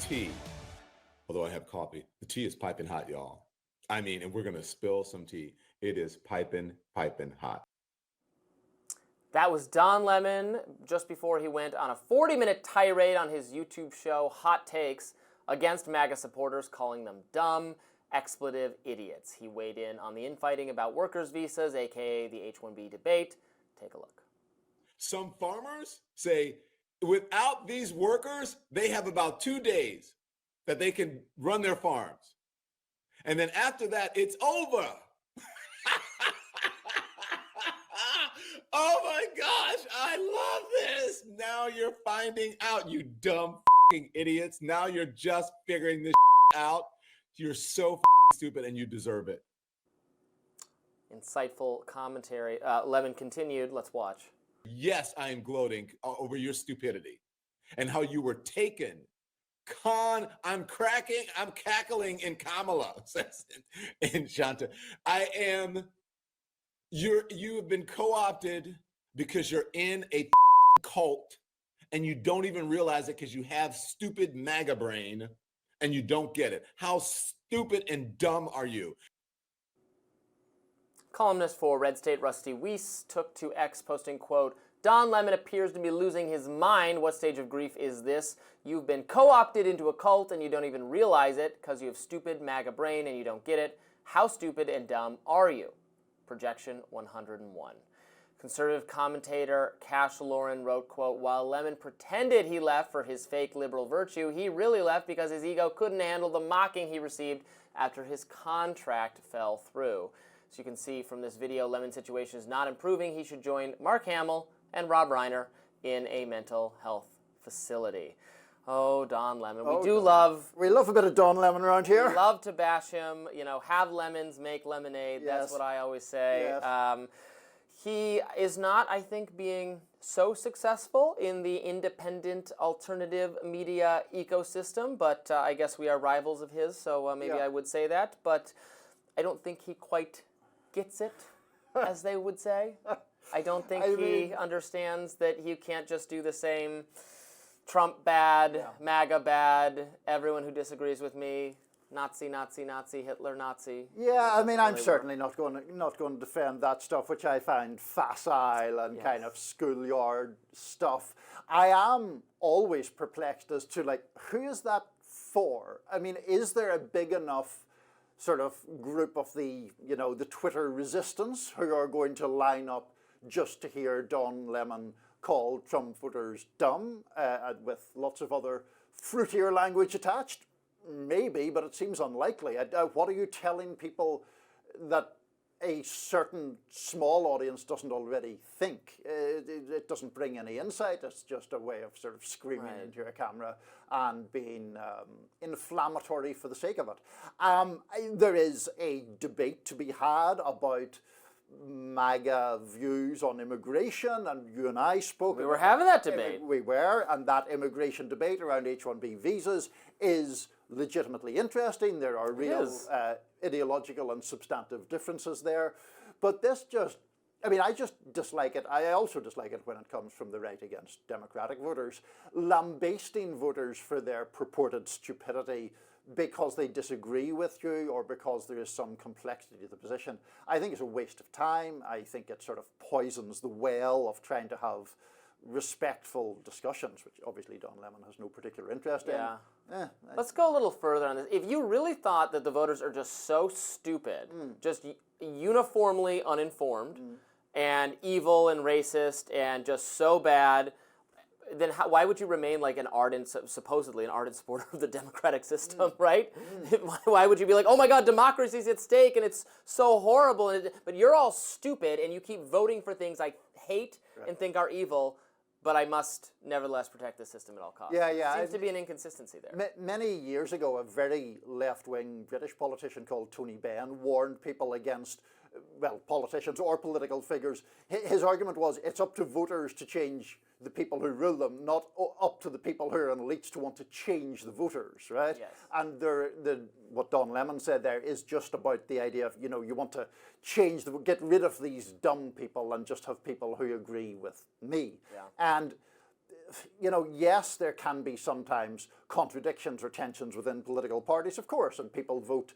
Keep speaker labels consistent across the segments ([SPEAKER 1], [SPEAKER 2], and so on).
[SPEAKER 1] tea, although I have coffee, the tea is piping hot, y'all. I mean, and we're going to spill some tea. It is piping hot.
[SPEAKER 2] That was Don Lemon just before he went on a 40-minute tirade on his YouTube show, Hot Takes, against MAGA supporters, calling them dumb, expletive idiots. He weighed in on the infighting about workers' visas, aka the H-1B debate. Take a look.
[SPEAKER 1] Some farmers say without these workers, they have about 2 days that they can run their farms. And then after that, it's over. Oh my gosh, I love this. Now you're finding out, you dumb idiots. Now you're just figuring this out. You're so stupid and you deserve it.
[SPEAKER 2] Insightful commentary. Lemon continued. Let's watch.
[SPEAKER 1] Yes, I am gloating over your stupidity and how you were taken. I'm cackling in Kamala, says in Shanta. You have been co-opted because you're in a cult and you don't even realize it because you have stupid MAGA brain and you don't get it. How stupid and dumb are you?
[SPEAKER 2] Columnist for Red State Rusty Weiss took to X posting, quote, Don Lemon appears to be losing his mind. What stage of grief is this? You've been co-opted into a cult and you don't even realize it because you have stupid MAGA brain and you don't get it. How stupid and dumb are you? Projection 101. Conservative commentator Cash Lauren wrote, quote, while Lemon pretended he left for his fake liberal virtue, he really left because his ego couldn't handle the mocking he received after his contract fell through. So you can see from this video, Lemon's situation is not improving. He should join Mark Hamill and Rob Reiner in a mental health facility. Oh, Don Lemon. We love
[SPEAKER 3] a bit of Don Lemon around here.
[SPEAKER 2] We love to bash him. You know, have lemons, make lemonade.
[SPEAKER 3] Yes.
[SPEAKER 2] That's what I always say.
[SPEAKER 3] Yes.
[SPEAKER 2] He is not, I think, being so successful in the independent alternative media ecosystem, but I guess we are rivals of his, so maybe I would say that. But I don't think he quite gets it, as they would say. I don't think he understands that you can't just do the same Trump bad, MAGA bad, everyone who disagrees with me, Nazi, Nazi, Nazi, Hitler, Nazi.
[SPEAKER 3] Yeah, I mean, I'm certainly not going to defend that stuff, which I find facile and kind of schoolyard stuff. I am always perplexed as to, like, who is that for? I mean, is there a big enough sort of group of the Twitter resistance who are going to line up just to hear Don Lemon call Trump voters dumb, with lots of other fruitier language attached? Maybe, but it seems unlikely. What are you telling people that a certain small audience doesn't already think? It doesn't bring any insight. It's just a way of sort of screaming into a camera and being inflammatory for the sake of it. There is a debate to be had about MAGA views on immigration, and you and I spoke.
[SPEAKER 2] We were having that debate.
[SPEAKER 3] We were, and that immigration debate around H-1B visas is legitimately interesting. There are real ideological and substantive differences there. But this just, I mean, I just dislike it. I also dislike it when it comes from the right against Democratic voters, lambasting voters for their purported stupidity because they disagree with you or because there is some complexity to the position. I think it's a waste of time. I think it sort of poisons the well of trying to have respectful discussions, which obviously Don Lemon has no particular interest in.
[SPEAKER 2] Let's go a little further on this. If you really thought that the voters are just so stupid, just uniformly uninformed, and evil and racist and just so bad, then why would you remain like supposedly an ardent supporter of the democratic system, right? Why would you be like, oh my God, democracy's at stake and it's so horrible, but you're all stupid and you keep voting for things I hate and think are evil, but I must nevertheless protect the system at all costs. Seems to be an inconsistency there.
[SPEAKER 3] Many years ago, a very left-wing British politician called Tony Benn warned people against, well, politicians or political figures. His argument was it's up to voters to change the people who rule them, not up to the people who are in elites to want to change the voters, right?
[SPEAKER 2] Yes.
[SPEAKER 3] And what Don Lemon said there is just about the idea of, you want to get rid of these dumb people and just have people who agree with me.
[SPEAKER 2] Yeah.
[SPEAKER 3] And yes, there can be sometimes contradictions or tensions within political parties, of course, and people vote.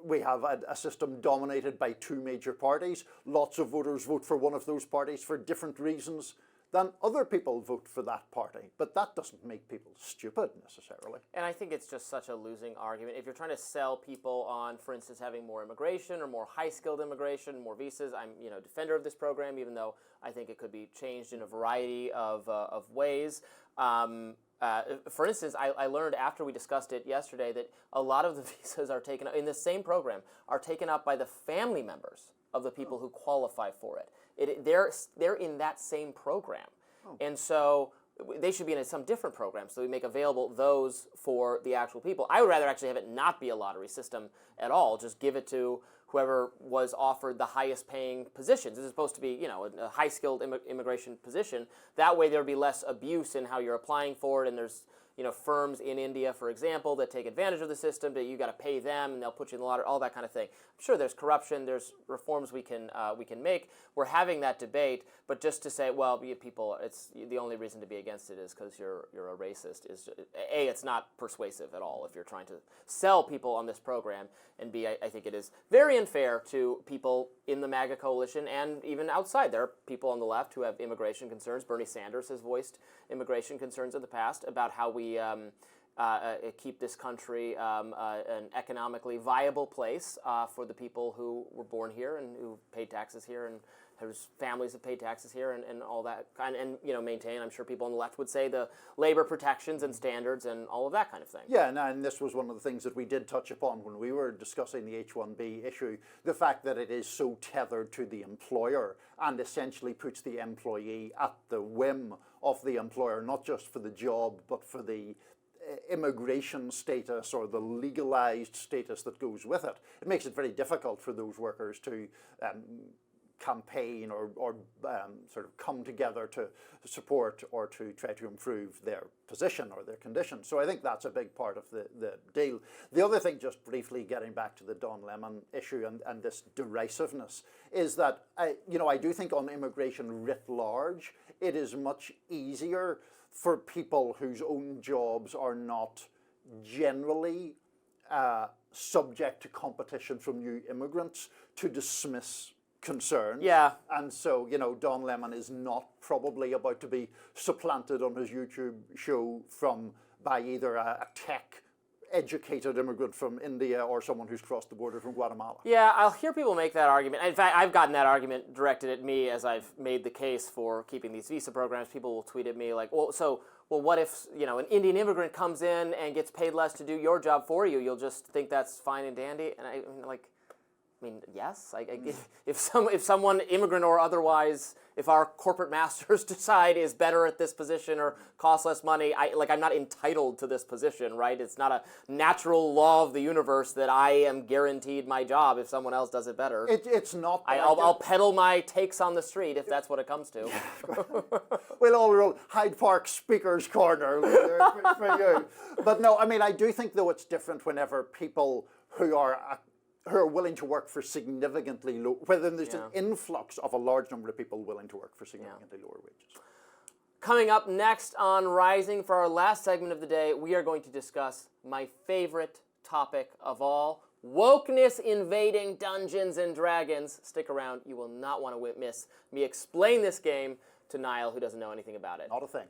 [SPEAKER 3] We have a system dominated by two major parties. Lots of voters vote for one of those parties for different reasons than other people vote for that party. But that doesn't make people stupid necessarily.
[SPEAKER 2] And I think it's just such a losing argument. If you're trying to sell people on, for instance, having more immigration or more high-skilled immigration, more visas, I'm a defender of this program, even though I think it could be changed in a variety of ways. For instance, I learned after we discussed it yesterday that a lot of the visas are taken up, in the same program, are taken up by the family members of the people who qualify for it. They're in that same program. And so they should be in some different program, so we make available those for the actual people. I would rather actually have it not be a lottery system at all, just give it to whoever was offered the highest paying positions. This is supposed to be, a high-skilled immigration position. That way there'd be less abuse in how you're applying for it, and there's firms in India, for example, that take advantage of the system, that you got to pay them, and they'll put you in the lottery, all that kind of thing. I'm sure there's corruption, there's reforms we can make. We're having that debate, but just to say, well, people, it's the only reason to be against it is because you're a racist. It's not persuasive at all if you're trying to sell people on this program, and B, I think it is very unfair to people in the MAGA coalition and even outside. There are people on the left who have immigration concerns. Bernie Sanders has voiced immigration concerns in the past about how we keep this country an economically viable place for the people who were born here and who paid taxes here and whose families have paid taxes here and all that kind and maintain. I'm sure people on the left would say the labor protections and standards and all of that kind of thing.
[SPEAKER 3] Yeah, and this was one of the things that we did touch upon when we were discussing the H-1B issue, the fact that it is so tethered to the employer and essentially puts the employee at the whim of the employer, not just for the job, but for the immigration status or the legalized status that goes with it. It makes it very difficult for those workers to campaign or sort of come together to support or to try to improve their position or their condition. So I think that's a big part of the deal. The other thing, just briefly getting back to the Don Lemon issue and this derisiveness, is that I do think on immigration writ large, it is much easier for people whose own jobs are not generally subject to competition from new immigrants to dismiss concerns.
[SPEAKER 2] Yeah.
[SPEAKER 3] And so, Don Lemon is not probably about to be supplanted on his YouTube show by either a tech educated immigrant from India or someone who's crossed the border from Guatemala.
[SPEAKER 2] Yeah, I'll hear people make that argument. In fact, I've gotten that argument directed at me as I've made the case for keeping these visa programs. People will tweet at me like, well, what if, an Indian immigrant comes in and gets paid less to do your job for you? You'll just think that's fine and dandy? And I mean, yes. If someone, immigrant or otherwise, if our corporate masters decide is better at this position or costs less money, I'm not entitled to this position, right? It's not a natural law of the universe that I am guaranteed my job if someone else does it better.
[SPEAKER 3] It's not.
[SPEAKER 2] I'll peddle my takes on the street if that's what it comes to.
[SPEAKER 3] We'll all roll Hyde Park Speaker's Corner for you. But no, I do think though it's different whenever people who are willing to work for significantly low, whether there's an influx of a large number of people willing to work for significantly lower wages.
[SPEAKER 2] Coming up next on Rising for our last segment of the day, we are going to discuss my favorite topic of all, wokeness invading Dungeons and Dragons. Stick around, you will not want to miss me explain this game to Niall, who doesn't know anything about it.
[SPEAKER 3] Not a thing.